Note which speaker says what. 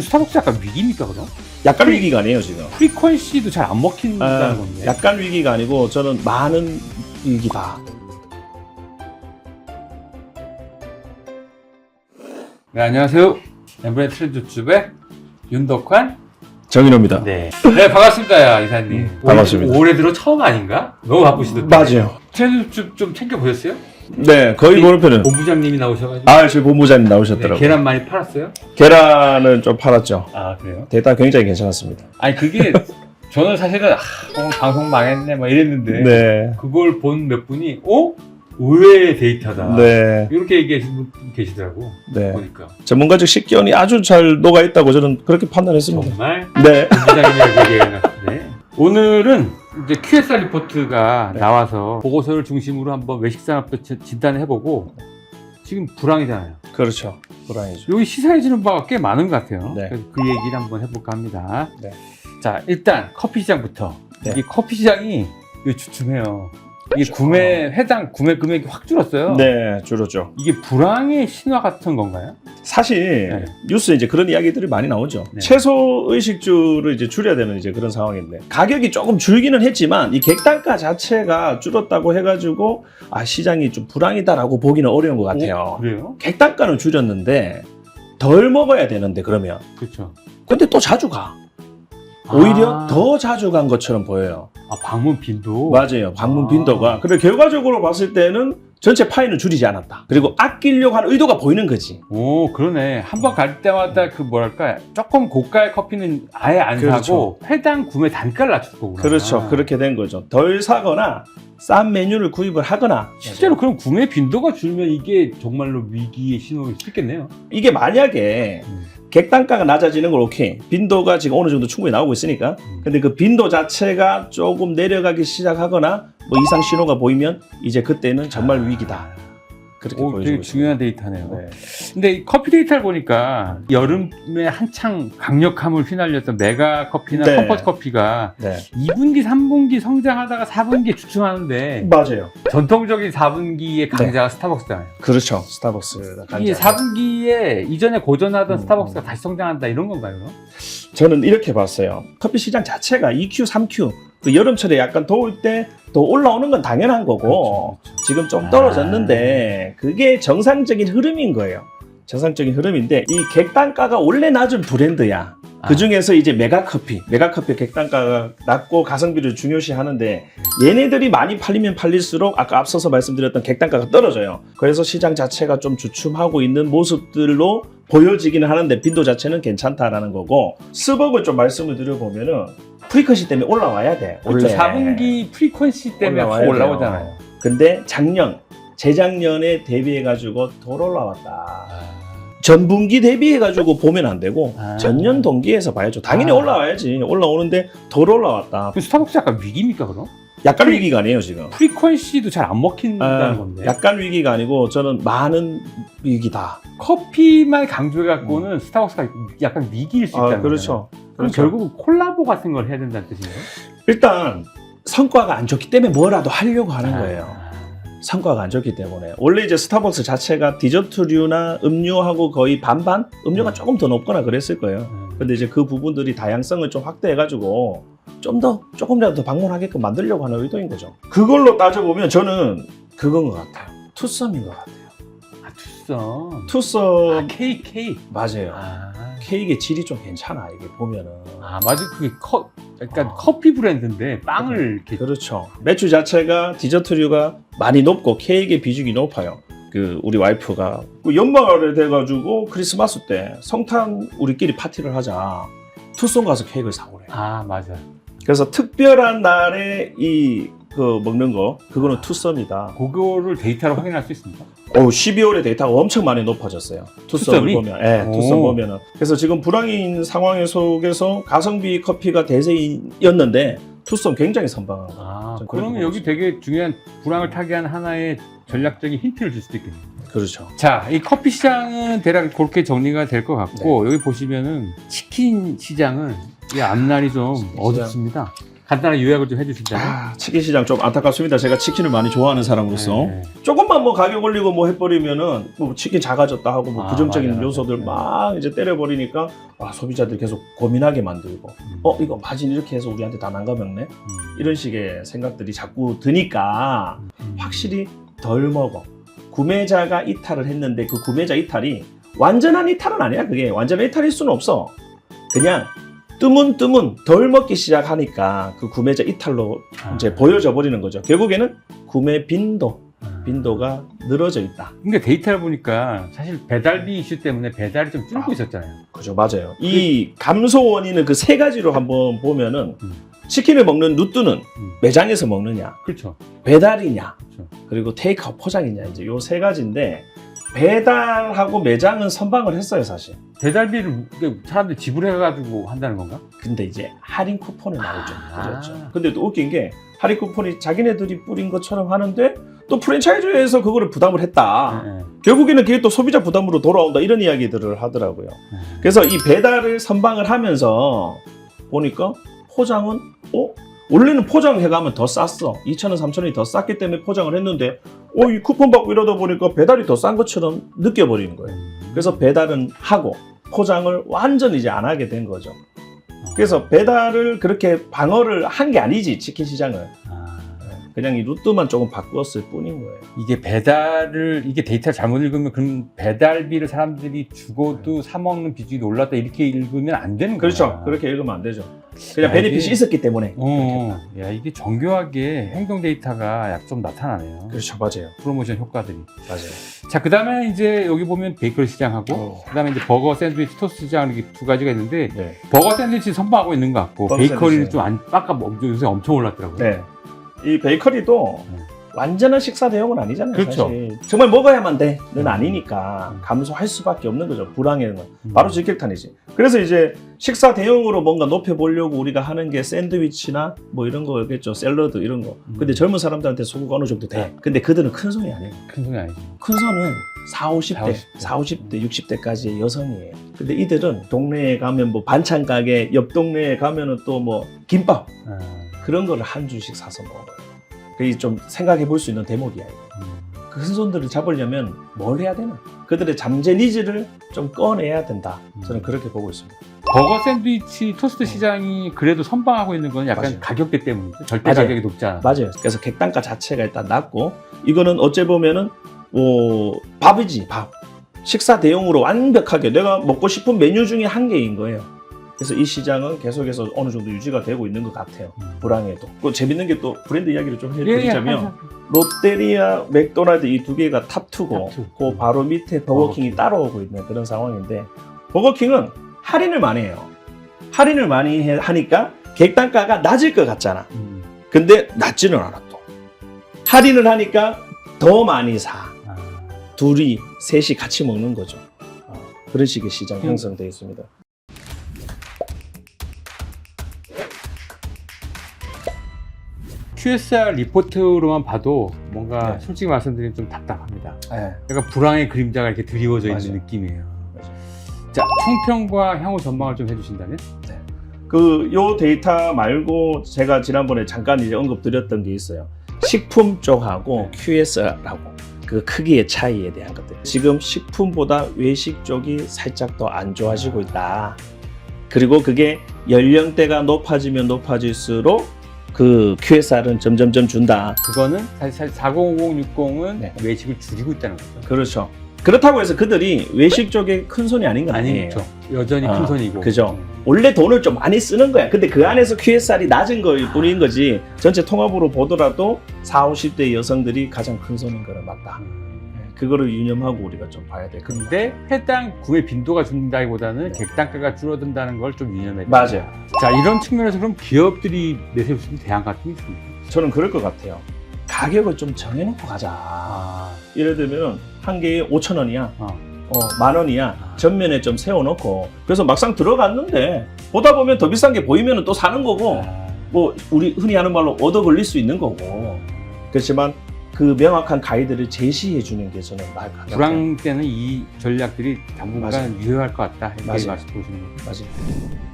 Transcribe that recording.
Speaker 1: 스타벅스 약간 위기입니까 그럼?
Speaker 2: 약간 위기가 아니에요 지금.
Speaker 1: 프리퀀시도 잘 안 먹힌다는 건데.
Speaker 2: 약간 위기가 아니고 저는 많은 위기다.
Speaker 1: 네, 안녕하세요. 엠브레 트렌드집의 윤덕환
Speaker 2: 정인호입니다.
Speaker 1: 네, 반갑습니다, 야 이사님.
Speaker 2: 반갑습니다.
Speaker 1: 올해 들어 처음 아닌가? 너무 바쁘시던데.
Speaker 2: 맞아요.
Speaker 1: 트렌드집 좀 챙겨 보셨어요?
Speaker 2: 네, 거의 보는 편은.
Speaker 1: 본부장님이 나오셔가지고.
Speaker 2: 저희 본부장님 나오셨더라고요.
Speaker 1: 네, 계란 많이 팔았어요?
Speaker 2: 계란은 좀 팔았죠.
Speaker 1: 아 그래요?
Speaker 2: 데이터 굉장히 괜찮았습니다.
Speaker 1: 아니 그게 저는 사실은 오늘 방송 망했네 막 이랬는데
Speaker 2: 네.
Speaker 1: 그걸 본 몇 분이 의외의 데이터다.
Speaker 2: 네.
Speaker 1: 이렇게 얘기하시는 분 계시더라고.
Speaker 2: 네.
Speaker 1: 보니까
Speaker 2: 전문가적 식견이 아주 잘 녹아 있다고 저는 그렇게 판단했습니다.
Speaker 1: 정말
Speaker 2: 네.
Speaker 1: 본부장님이라고 얘기해놨는데 오늘은 이제 QSR 리포트가
Speaker 2: 네.
Speaker 1: 나와서 보고서를 중심으로 한번 외식산업도 진단을 해보고 지금 불황이잖아요.
Speaker 2: 그렇죠. 불안이죠.
Speaker 1: 여기 시사해주는 바가 꽤 많은 것 같아요.
Speaker 2: 네.
Speaker 1: 그래서 그 얘기를 한번 해볼까 합니다.
Speaker 2: 네.
Speaker 1: 자, 일단 커피 시장부터.
Speaker 2: 네.
Speaker 1: 이 커피 시장이 주춤해요. 이게
Speaker 2: 그렇죠.
Speaker 1: 해당 구매 금액이 확 줄었어요.
Speaker 2: 네, 줄었죠.
Speaker 1: 이게 불황의 신화 같은 건가요?
Speaker 2: 사실
Speaker 1: 네.
Speaker 2: 뉴스에 이제 그런 이야기들이 많이 나오죠.
Speaker 1: 네.
Speaker 2: 채소 의식주를 이제 줄여야 되는 이제 그런 상황인데 가격이 조금 줄기는 했지만 이 객단가 자체가 줄었다고 해가지고 시장이 좀 불황이다라고 보기는 어려운 것 같아요.
Speaker 1: 그래요?
Speaker 2: 객단가는 줄였는데 덜 먹어야 되는데 그러면
Speaker 1: 그렇죠.
Speaker 2: 근데 또 자주 가. 오히려 더 자주 간 것처럼 보여요.
Speaker 1: 방문 빈도.
Speaker 2: 맞아요. 방문 빈도가. 근데 결과적으로 봤을 때는 전체 파이는 줄이지 않았다. 그리고 아끼려고 하는 의도가 보이는 거지.
Speaker 1: 오, 그러네. 한 번 갈 때마다 그 뭐랄까 조금 고가의 커피는 아예 안
Speaker 2: 그렇죠.
Speaker 1: 사고 해당 구매 단가를 낮출 거구나.
Speaker 2: 그렇죠. 그렇게 된 거죠. 덜 사거나 싼 메뉴를 구입을 하거나.
Speaker 1: 실제로 그럼 구매 빈도가 줄면 이게 정말로 위기의 신호일 수 있겠네요.
Speaker 2: 이게 만약에 객단가가 낮아지는 건 오케이. 빈도가 지금 어느 정도 충분히 나오고 있으니까. 근데 그 빈도 자체가 조금 내려가기 시작하거나 뭐 이상 신호가 보이면 이제 그때는 정말 위기다. 그렇게
Speaker 1: 되게
Speaker 2: 보여주고
Speaker 1: 중요한
Speaker 2: 있습니다.
Speaker 1: 데이터네요.
Speaker 2: 네.
Speaker 1: 근데 이 커피 데이터를 보니까 여름에 한창 강력함을 휘날렸던 메가 커피나
Speaker 2: 네.
Speaker 1: 컴포트 커피가
Speaker 2: 네.
Speaker 1: 2분기, 3분기 성장하다가 4분기에 주춤하는데
Speaker 2: 맞아요.
Speaker 1: 전통적인 4분기의 강자가 스타벅스잖아요.
Speaker 2: 그렇죠. 스타벅스가
Speaker 1: 이게
Speaker 2: 강자.
Speaker 1: 4분기에 이전에 고전하던 스타벅스가 다시 성장한다 이런 건가요? 그럼?
Speaker 2: 저는 이렇게 봤어요. 커피 시장 자체가 2Q, 3Q. 그 여름철에 약간 더울 때 더 올라오는 건 당연한 거고
Speaker 1: 그렇죠.
Speaker 2: 지금 좀 떨어졌는데 그게 정상적인 흐름인 거예요. 정상적인 흐름인데 이 객단가가 원래 낮은 브랜드야. 그 중에서 이제 메가커피 객단가가 낮고 가성비를 중요시 하는데 얘네들이 많이 팔리면 팔릴수록 아까 앞서서 말씀드렸던 객단가가 떨어져요. 그래서 시장 자체가 좀 주춤하고 있는 모습들로 보여지기는 하는데 빈도 자체는 괜찮다라는 거고 스벅을 좀 말씀을 드려보면은 프리퀀시 때문에 올라와야 돼. 원래.
Speaker 1: 4분기 프리퀀시 때문에 확 올라오잖아요.
Speaker 2: 근데 재작년에 대비해가지고 덜 올라왔다. 전분기 대비해가지고 보면 안 되고 전년 동기에서 봐야죠. 당연히 올라와야지. 올라오는데 덜 올라왔다.
Speaker 1: 스타벅스 약간 위기입니까 그럼?
Speaker 2: 약간 위기가 아니에요 지금.
Speaker 1: 프리퀀시도 잘 안 먹힌다는 건데.
Speaker 2: 약간 위기가 아니고 저는 많은 위기다.
Speaker 1: 커피만 강조해갖고는 스타벅스가 약간 위기일 수 있다는
Speaker 2: 그렇죠.
Speaker 1: 거예요. 그럼 결국은 콜라보 같은 걸 해야 된다는 뜻이에요?
Speaker 2: 일단 성과가 안 좋기 때문에 뭐라도 하려고 하는 거예요. 성과가 안 좋기 때문에. 원래 이제 스타벅스 자체가 디저트류나 음료하고 거의 반반? 음료가 조금 더 높거나 그랬을 거예요. 근데 이제 그 부분들이 다양성을 좀 확대해가지고 조금이라도 더 방문하게끔 만들려고 하는 의도인 거죠. 그걸로 따져보면 저는 그건 것 같아요. 투썸인 것 같아요.
Speaker 1: 투썸.
Speaker 2: 투썸.
Speaker 1: KK.
Speaker 2: 맞아요. 케이크의 질이 좀 괜찮아, 이게 보면은.
Speaker 1: 맞아. 그게 약간 커피 브랜드인데 빵을 이렇게.
Speaker 2: 그렇죠. 매출 자체가 디저트류가 많이 높고 케이크의 비중이 높아요. 우리 와이프가 연말에 돼가지고 크리스마스 때 성탄 우리끼리 파티를 하자. 투썸 가서 케이크를 사오래.
Speaker 1: 맞아.
Speaker 2: 그래서 특별한 날에 먹는 거, 그거는 투썸이다.
Speaker 1: 그거를 데이터로 확인할 수 있습니다.
Speaker 2: 12월에 데이터가 엄청 많이 높아졌어요. 투썸을 보면. 네, 투썸 보면은. 그래서 지금 불황인 상황 속에서 가성비 커피가 대세였는데 투썸 굉장히 선방한 거예요.
Speaker 1: 그러면 여기 되게 중요한 불황을 타개한 하나의 전략적인 힌트를 줄 수도 있겠네요.
Speaker 2: 그렇죠.
Speaker 1: 자, 이 커피 시장은 대략 그렇게 정리가 될 것 같고 여기 보시면은 치킨 시장은 이 앞날이 좀 어둡습니다. 간단하게 요약을 좀 해주신다면?
Speaker 2: 치킨 시장 좀 안타깝습니다. 제가 치킨을 많이 좋아하는 사람으로서
Speaker 1: 네.
Speaker 2: 조금만 뭐 가격 올리고 뭐 해버리면은 뭐 치킨 작아졌다 하고 뭐 부정적인
Speaker 1: 맞아.
Speaker 2: 요소들 막 이제 때려버리니까 소비자들이 계속 고민하게 만들고 이거 마진 이렇게 해서 우리한테 다 난감했네 이런 식의 생각들이 자꾸 드니까 확실히 덜 먹어. 구매자가 이탈을 했는데 그 구매자 이탈이 완전한 이탈은 아니야. 그게 완전한 이탈일 수는 없어. 그냥 뜨문뜨문 덜 먹기 시작하니까 그 구매자 이탈로 이제 보여져 버리는 거죠. 결국에는 구매 빈도가 늘어져 있다.
Speaker 1: 그러니까 데이터를 보니까 사실 배달비 이슈 때문에 배달이 좀 줄고 있었잖아요.
Speaker 2: 그죠, 맞아요. 이 감소 원인은 그 세 가지로 한번 보면은 치킨을 먹는 루트는 매장에서 먹느냐,
Speaker 1: 그렇죠.
Speaker 2: 배달이냐,
Speaker 1: 그렇죠.
Speaker 2: 그리고 테이크아웃 포장이냐 이제 요 세 가지인데 배달하고 매장은 선방을 했어요, 사실.
Speaker 1: 배달비를 사람들이 지불해가지고 한다는 건가?
Speaker 2: 근데 이제 할인 쿠폰을 많이 좀
Speaker 1: 아.
Speaker 2: 뿌렸죠. 근데 또 웃긴 게 할인 쿠폰이 자기네들이 뿌린 것처럼 하는데 또 프랜차이즈에서 그거를 부담을 했다.
Speaker 1: 네.
Speaker 2: 결국에는 그게 또 소비자 부담으로 돌아온다 이런 이야기들을 하더라고요. 그래서 이 배달을 선방을 하면서 보니까 포장은 원래는 포장해가면 더 쌌어. 2,000원, 3,000원이 더 쌌기 때문에 포장을 했는데 이 쿠폰 받고 이러다 보니까 배달이 더 싼 것처럼 느껴버리는 거예요. 그래서 배달은 하고 포장을 완전히 이제 안 하게 된 거죠. 그래서 배달을 그렇게 방어를 한 게 아니지, 치킨 시장을. 그냥 이 루트만 조금 바꾸었을 뿐인 거예요.
Speaker 1: 이게 이게 데이터를 잘못 읽으면 그럼 배달비를 사람들이 주고도 사먹는 비중이 올랐다 이렇게 읽으면 안 되는 거야.
Speaker 2: 그렇죠. 그렇게 읽으면 안 되죠. 그냥 베네핏이 있었기 때문에.
Speaker 1: 야, 이게 정교하게 행동 데이터가 약 좀 나타나네요.
Speaker 2: 그렇죠. 맞아요.
Speaker 1: 프로모션 효과들이.
Speaker 2: 맞아요.
Speaker 1: 자, 그 다음에 이제 여기 보면 베이커리 시장하고, 그 다음에 이제 버거 샌드위치 토스트 시장 이렇게 두 가지가 있는데,
Speaker 2: 네.
Speaker 1: 버거 샌드위치 선보하고 있는 것 같고,
Speaker 2: 버거
Speaker 1: 베이커리는
Speaker 2: 샌드위치.
Speaker 1: 좀 아까 요새 엄청 올랐더라고요.
Speaker 2: 네. 이 베이커리도 완전한 식사 대용은 아니잖아요.
Speaker 1: 그렇죠.
Speaker 2: 사실. 정말 먹어야만 돼는 아니니까 감소할 수밖에 없는 거죠. 불황에는. 바로 직격탄이지. 그래서 이제 식사 대용으로 뭔가 높여보려고 우리가 하는 게 샌드위치나 뭐 이런 거겠죠. 샐러드 이런 거. 근데 젊은 사람들한테 소구가 어느 정도 돼. 근데 그들은 큰 손이 아니에요.
Speaker 1: 큰 손이 아니죠.
Speaker 2: 큰 손은 40, 50대,
Speaker 1: 40,
Speaker 2: 50대, 60대까지의 여성이에요. 근데 이들은 동네에 가면 뭐 반찬 가게, 옆 동네에 가면은 또 뭐 김밥 그런 거를 한 줄씩 사서 먹어요. 그게 좀 생각해 볼 수 있는 대목이야. 그 큰 손들을 잡으려면 뭘 해야 되나? 그들의 잠재 니즈를 좀 꺼내야 된다. 저는 그렇게 보고 있습니다.
Speaker 1: 버거 샌드위치 토스트 시장이 그래도 선방하고 있는 건 약간
Speaker 2: 맞아요.
Speaker 1: 가격대 때문이죠. 절대
Speaker 2: 맞아요.
Speaker 1: 가격이 높지 않아.
Speaker 2: 맞아요. 그래서 객단가 자체가 일단 낮고 이거는 어째 보면은 밥이지 밥. 식사 대용으로 완벽하게 내가 먹고 싶은 메뉴 중에 한 개인 거예요. 그래서 이 시장은 계속해서 어느 정도 유지가 되고 있는 것 같아요. 불황에도. 그 재밌는 게 또 브랜드 이야기를 좀 해드리자면 롯데리아, 맥도날드 이 두 개가 탑2고 그 바로 밑에 버거킹이 따라오고 있는 그런 상황인데 버거킹은 할인을 많이 해요. 할인을 많이 하니까 객단가가 낮을 것 같잖아. 근데 낮지는 않아 또. 할인을 하니까 더 많이 사. 둘이, 셋이 같이 먹는 거죠. 그런 식의 시장 형성되어 있습니다.
Speaker 1: QSR 리포트로만 봐도 뭔가
Speaker 2: 네.
Speaker 1: 솔직히 말씀드리면 좀 답답합니다.
Speaker 2: 네.
Speaker 1: 약간 불황의 그림자가 이렇게 드리워져
Speaker 2: 맞아요.
Speaker 1: 있는 느낌이에요.
Speaker 2: 맞아요.
Speaker 1: 자, 총평과 향후 전망을 좀 해주신다면?
Speaker 2: 요 데이터 말고 제가 지난번에 잠깐 이제 언급드렸던 게 있어요. 식품 쪽하고 QSR하고 그 크기의 차이에 대한 것들. 지금 식품보다 외식 쪽이 살짝 더 안 좋아지고 있다. 그리고 그게 연령대가 높아지면 높아질수록 그 QSR은 점점점 준다.
Speaker 1: 그거는 사실 405060은
Speaker 2: 네.
Speaker 1: 외식을 줄이고 있다는 거죠.
Speaker 2: 그렇죠. 그렇다고 해서 그들이 외식 쪽에 큰 손이 아닌 건 아니에요.
Speaker 1: 아니죠. 여전히 큰 손이고.
Speaker 2: 그죠. 원래 돈을 좀 많이 쓰는 거야. 근데 그 안에서 QSR이 낮은 거일 뿐인 거지. 전체 통합으로 보더라도 40, 50대 여성들이 가장 큰 손인 거는 맞다. 그거를 유념하고 우리가 좀 봐야 될 것 같아요.
Speaker 1: 근데 해당 구매 빈도가 줄는다기보다는 객단가가 줄어든다는 걸 좀 유념해야 돼요.
Speaker 2: 맞아요.
Speaker 1: 자, 이런 측면에서 그럼 기업들이 내세울 수 있는 대안 같은 게 있습니까?
Speaker 2: 저는 그럴 것 같아요. 가격을 좀 정해놓고 가자. 예를 들면 한 개에 5,000원이야. 10,000원이야. 전면에 좀 세워놓고 그래서 막상 들어갔는데 보다 보면 더 비싼 게 보이면 또 사는 거고 뭐 우리 흔히 하는 말로 얻어 걸릴 수 있는 거고 그렇지만 그 명확한 가이드를 제시해 주는 게 저는 나을 것 같아요.
Speaker 1: 불황 때는 이 전략들이 당분간
Speaker 2: 맞아요.
Speaker 1: 유효할 것 같다. 이렇게
Speaker 2: 맞아요.
Speaker 1: 말씀 보시는 거죠.
Speaker 2: 맞아요.